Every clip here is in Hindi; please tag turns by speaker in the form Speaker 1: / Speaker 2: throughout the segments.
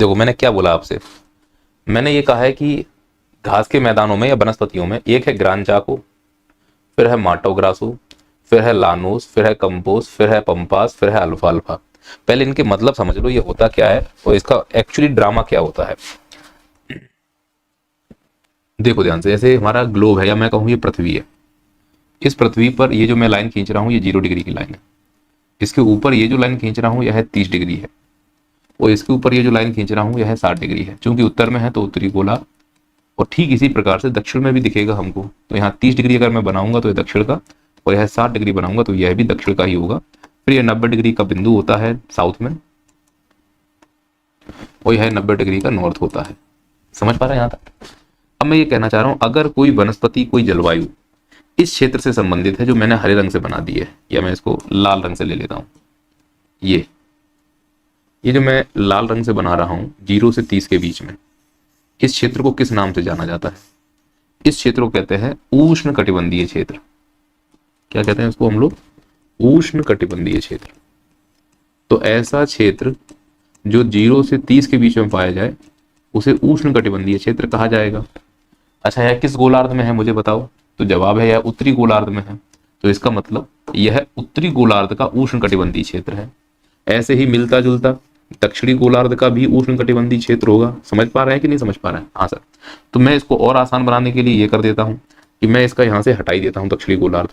Speaker 1: देखो मैंने क्या बोला आपसे, मैंने ये कहा है कि घास के मैदानों में या वनस्पतियों में एक है ग्रांचाको, फिर है माटोग्रासो, फिर है लानोस, फिर है कंपोस, फिर है पंपास, फिर है अल्फाल्फा। पहले इनके मतलब समझ लो ये होता क्या है और इसका एक्चुअली ड्रामा क्या होता है। देखो ध्यान से, जैसे हमारा ग्लोब है या मैं कहूँ ये पृथ्वी है, इस पृथ्वी पर ये जो मैं लाइन खींच रहा हूँ ये 0 डिग्री की लाइन है। इसके ऊपर ये जो लाइन खींच रहा हूँ यह है 30 डिग्री है, और इसके ऊपर ये जो लाइन खींच रहा हूँ यह है 60 डिग्री है। चूंकि उत्तर में है तो उत्तरी गोला, और ठीक इसी प्रकार से दक्षिण में भी दिखेगा हमको। तो यहाँ 30 डिग्री अगर मैं बनाऊंगा तो यह दक्षिण का, और यह 60 डिग्री बनाऊंगा तो यह भी दक्षिण का ही होगा। फिर यह 90 डिग्री का बिंदु होता है साउथ में, और यह 90 डिग्री का नॉर्थ होता है। समझ पा रहे हैं यहाँ तक? अब मैं ये कहना चाह रहा हूँ, अगर कोई वनस्पति, कोई जलवायु इस क्षेत्र से संबंधित है जो मैंने हरे रंग से बना दी है, या मैं इसको लाल रंग से ले लेता हूँ, ये जो मैं लाल रंग से बना रहा हूँ 0 से 30 के बीच में, इस क्षेत्र को किस नाम से जाना जाता है? इस क्षेत्र को कहते हैं उष्ण कटिबंधीय क्षेत्र। क्या कहते हैं इसको हम लोग? उष्ण कटिबंधीय क्षेत्र। तो ऐसा क्षेत्र जो 0 से 30 के बीच में पाया जाए उसे उष्ण कटिबंधीय क्षेत्र कहा जाएगा। अच्छा, यह किस गोलार्ध में है मुझे बताओ? तो जवाब है यह उत्तरी गोलार्ध में है। तो इसका मतलब यह उत्तरी गोलार्ध का उष्ण कटिबंधीय क्षेत्र है। ऐसे ही मिलता जुलता दक्षिणी गोलार्ध का भी उष्ण कटिबंधीय क्षेत्र होगा। समझ पा रहे हैं कि नहीं समझ पा रहे हैं? हाँ सर। तो मैं इसको और आसान बनाने के लिए ये कर देता हूं कि मैं इसका यहां से हटा ही देता हूं दक्षिणी गोलार्ध,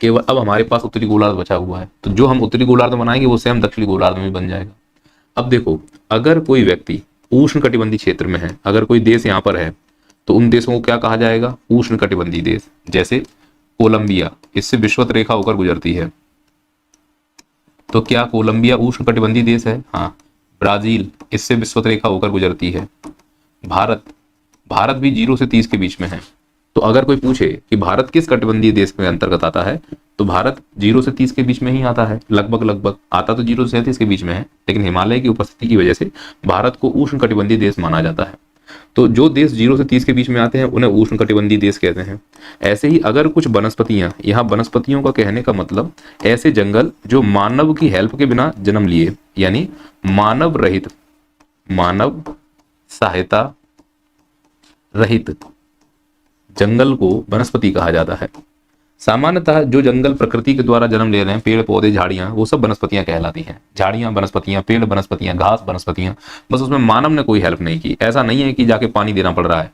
Speaker 1: केवल अब हमारे पास उत्तरी गोलार्ध बचा हुआ है। तो जो हम उत्तरी गोलार्ध बनाएंगे वो सेम दक्षिणी गोलार्ध में भी बन जाएगा। अब देखो, अगर कोई व्यक्ति उष्ण कटिबंधीय क्षेत्र में है, अगर कोई देश यहाँ पर है, तो उन देशों को क्या कहा जाएगा? उष्ण कटिबंधीय देश। जैसे कोलंबिया, इससे विषुवत रेखा होकर गुजरती है, तो क्या कोलंबिया उष्ण कटिबंधीय देश है? हाँ। ब्राजील, इससे विषुवत रेखा होकर गुजरती है। भारत भी 0 से 30 के बीच में है। तो अगर कोई पूछे कि भारत किस कटिबंधीय देश के अंतर्गत आता है, तो भारत 0 से 30 के बीच में ही आता है। लगभग आता तो 0 से 30 के बीच में है, लेकिन हिमालय की उपस्थिति की वजह से भारत को उष्ण कटिबंधीय देश माना जाता है। तो जो देश 0 से 30 के बीच में आते हैं उन्हें उष्ण कटिबंधीय देश कहते हैं। ऐसे ही अगर कुछ वनस्पतियां, यहाँ वनस्पतियों का कहने का मतलब ऐसे जंगल जो मानव की हेल्प के बिना जन्म लिए, यानी मानव रहित, मानव सहायता रहित जंगल को वनस्पति कहा जाता है। सामान्यतः जो जंगल प्रकृति के द्वारा जन्म ले रहे हैं, पेड़ पौधे झाड़ियां, वो सब वनस्पतियां कहलाती हैं। झाड़ियां वनस्पतियां, पेड़ वनस्पतियां, घास वनस्पतियां, बस उसमें मानव ने कोई हेल्प नहीं की। ऐसा नहीं है कि जाके पानी देना पड़ रहा है।